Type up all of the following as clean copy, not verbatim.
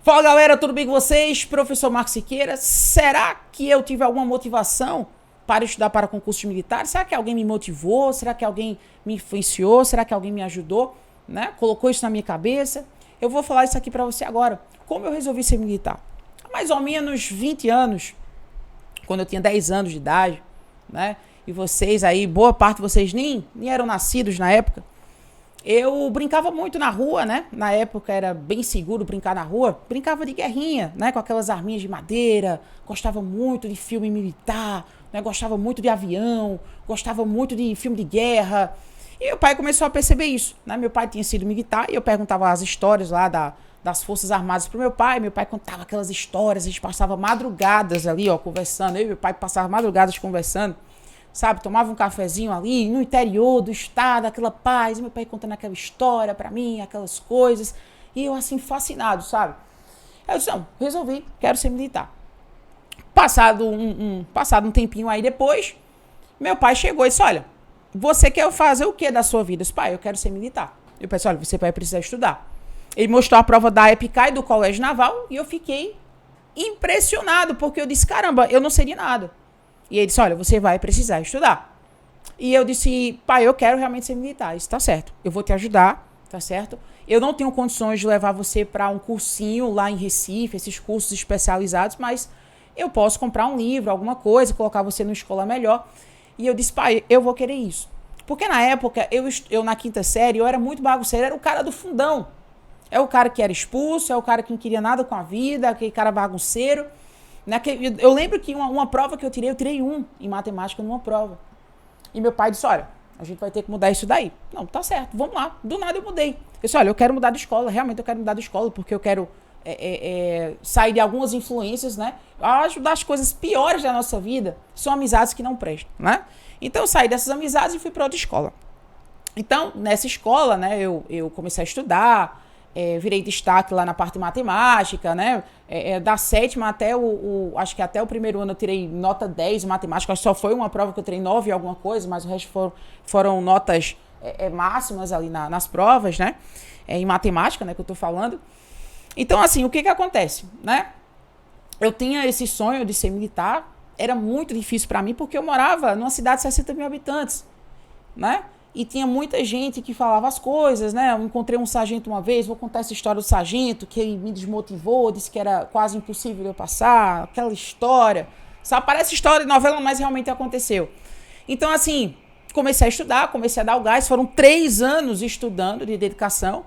Fala galera, tudo bem com vocês? Professor Marcos Siqueira. Será que eu tive alguma motivação para estudar para concursos militares? Será que alguém me motivou? Será que alguém me influenciou? Será que alguém me ajudou? Né? Colocou isso na minha cabeça? Eu vou falar isso aqui para você agora. Como eu resolvi ser militar? Há mais ou menos 20 anos, quando eu tinha 10 anos de idade, né? E vocês aí, boa parte de vocês nem eram nascidos na época. Eu brincava muito na rua, né? Na época era bem seguro brincar na rua. Brincava de guerrinha, né? Com aquelas arminhas de madeira. Gostava muito de filme militar, né? Gostava muito de avião. Gostava muito de filme de guerra. E meu pai começou a perceber isso, né? Meu pai tinha sido militar e eu perguntava as histórias lá das Forças Armadas pro meu pai. Meu pai contava aquelas histórias. A gente passava madrugadas ali, ó, conversando. Eu e meu pai passava madrugadas conversando. Sabe, tomava um cafezinho ali, no interior do estado, aquela paz, e meu pai contando aquela história pra mim, aquelas coisas, e eu assim, fascinado, sabe? Eu disse, não, resolvi, quero ser militar. Passado um tempinho aí depois, meu pai chegou e disse, olha, você quer fazer o que da sua vida? Eu disse, pai, eu quero ser militar. Eu pensei, olha, você vai precisar estudar. Ele mostrou a prova da EPICAI do Colégio Naval, e eu fiquei impressionado, porque eu disse, caramba, eu não seria nada. E ele disse, olha, você vai precisar estudar. E eu disse, pai, eu quero realmente ser militar. Isso tá certo, eu vou te ajudar, tá certo? Eu não tenho condições de levar você para um cursinho lá em Recife, esses cursos especializados, mas eu posso comprar um livro, alguma coisa, colocar você numa escola melhor. E eu disse, pai, eu vou querer isso. Porque na época, eu na quinta série, eu era muito bagunceiro, era o cara do fundão. É o cara que era expulso, é o cara que não queria nada com a vida, aquele cara bagunceiro. Eu lembro que uma prova que eu tirei em matemática numa prova. E meu pai disse, olha, a gente vai ter que mudar isso daí. Não, tá certo, vamos lá. Do nada eu mudei. Eu disse, olha, eu quero mudar de escola, realmente eu quero mudar de escola, porque eu quero sair de algumas influências, né? Ajudar as coisas piores da nossa vida são amizades que não prestam, né? Então eu saí dessas amizades e fui para outra escola. Então, nessa escola, né, eu comecei a estudar, virei destaque lá na parte de matemática, né? Da sétima até acho que até o primeiro ano eu tirei nota 10 em matemática. Acho que só foi uma prova que eu tirei 9 em alguma coisa, mas o resto foram notas máximas ali nas provas, né? Em matemática, né, que eu tô falando. Então, assim, o que acontece, né? Eu tinha esse sonho de ser militar, era muito difícil para mim, porque eu morava numa cidade de 60 mil habitantes, né? E tinha muita gente que falava as coisas, né? Eu encontrei um sargento uma vez, vou contar essa história do sargento, que me desmotivou, disse que era quase impossível eu passar, aquela história. Sabe, parece história de novela, mas realmente aconteceu. Então, assim, comecei a estudar, comecei a dar o gás, foram 3 anos estudando de dedicação,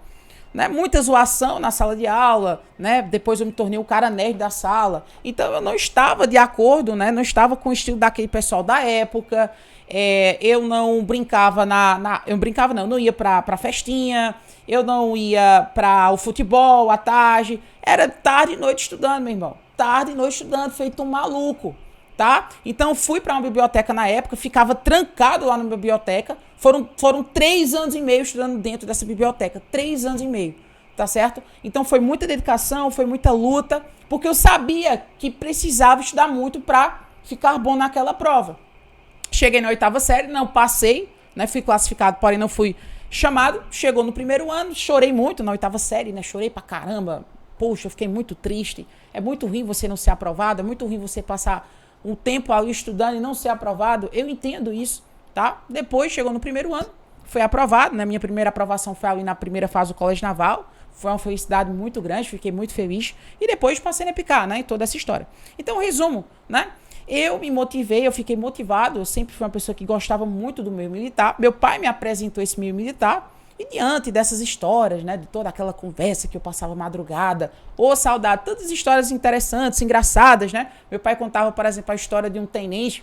né? Muita zoação na sala de aula, né? Depois eu me tornei o cara nerd da sala. Então eu não estava de acordo, né? Não estava com o estilo daquele pessoal da época. Eu não brincava eu não ia pra festinha, eu não ia pra o futebol à tarde. Era tarde e noite estudando, meu irmão. Tarde e noite estudando, feito um maluco. Tá? Então fui para uma biblioteca na época, ficava trancado lá na biblioteca. Foram 3 anos e meio estudando dentro dessa biblioteca. 3 anos e meio, tá certo? Então foi muita dedicação, foi muita luta, porque eu sabia que precisava estudar muito para ficar bom naquela prova. Cheguei na 8ª série, não passei, né? Fui classificado, porém não fui chamado. Chegou no primeiro ano, chorei muito na 8ª série, né? Chorei pra caramba. Poxa, eu fiquei muito triste. É muito ruim você não ser aprovado, é muito ruim você passar um tempo ali estudando e não ser aprovado. Eu entendo isso, tá? Depois, chegou no primeiro ano, foi aprovado, né? Minha primeira aprovação foi ali na primeira fase do Colégio Naval. Foi uma felicidade muito grande, fiquei muito feliz. E depois passei na EPICAI, né? E toda essa história. Então, resumo, né? Eu me motivei, eu fiquei motivado. Eu sempre fui uma pessoa que gostava muito do meio militar. Meu pai me apresentou esse meio militar. E diante dessas histórias, né, de toda aquela conversa que eu passava madrugada, saudade, tantas histórias interessantes, engraçadas, né? Meu pai contava, por exemplo, a história de um tenente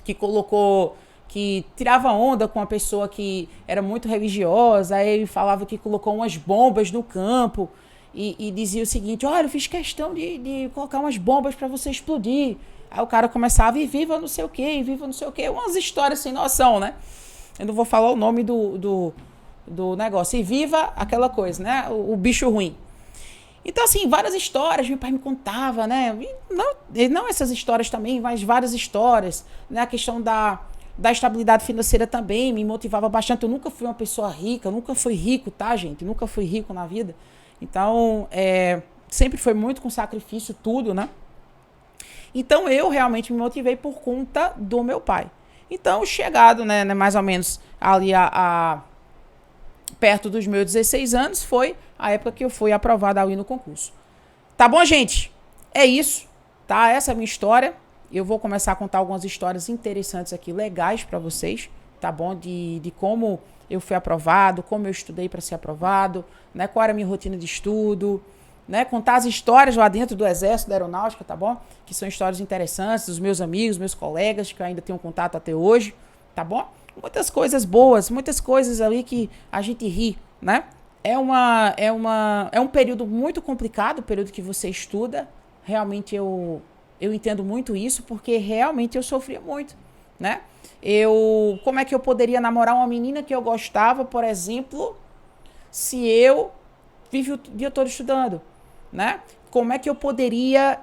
que tirava onda com uma pessoa que era muito religiosa. Aí ele falava que colocou umas bombas no campo e dizia o seguinte, olha, eu fiz questão de colocar umas bombas para você explodir. Aí o cara começava, e viva não sei o quê, viva não sei o quê. Umas histórias sem noção, né? Eu não vou falar o nome do negócio. E viva aquela coisa, né? O bicho ruim. Então, assim, várias histórias, meu pai me contava, né? E não essas histórias também, mas várias histórias, né? A questão da estabilidade financeira também me motivava bastante. Eu nunca fui uma pessoa rica, nunca fui rico, tá, gente? Nunca fui rico na vida. Então, sempre foi muito com sacrifício, tudo, né? Então eu realmente me motivei por conta do meu pai. Então, chegado, né, mais ou menos ali perto dos meus 16 anos, foi a época que eu fui aprovada ali no concurso. Tá bom, gente? É isso, tá? Essa é a minha história. Eu vou começar a contar algumas histórias interessantes aqui, legais para vocês, tá bom? De como eu fui aprovado, como eu estudei para ser aprovado, né? Qual era a minha rotina de estudo, né? Contar as histórias lá dentro do Exército, da Aeronáutica, tá bom? Que são histórias interessantes dos meus amigos, meus colegas, que eu ainda tenho contato até hoje, tá bom? Muitas coisas boas, muitas coisas ali que a gente ri, né? É um período muito complicado, o período que você estuda. Realmente eu entendo muito isso, porque realmente eu sofria muito, né? Como é que eu poderia namorar uma menina que eu gostava, por exemplo, se eu vive o dia todo estudando, né? Como é que eu poderia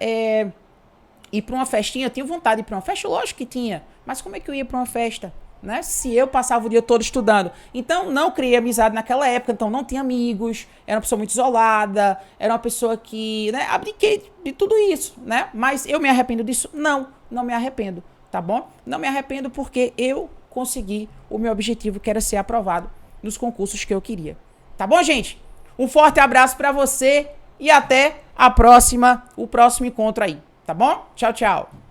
ir para uma festinha? Eu tinha vontade de ir para uma festa? Lógico que tinha, mas como é que eu ia para uma festa, né? Se eu passava o dia todo estudando. Então, não criei amizade naquela época, então não tinha amigos, era uma pessoa muito isolada, era uma pessoa que, né, abdiquei de tudo isso, né? Mas eu me arrependo disso? Não, não me arrependo, tá bom? Não me arrependo porque eu consegui o meu objetivo, que era ser aprovado nos concursos que eu queria. Tá bom, gente? Um forte abraço para você e até o próximo encontro aí, tá bom? Tchau, tchau.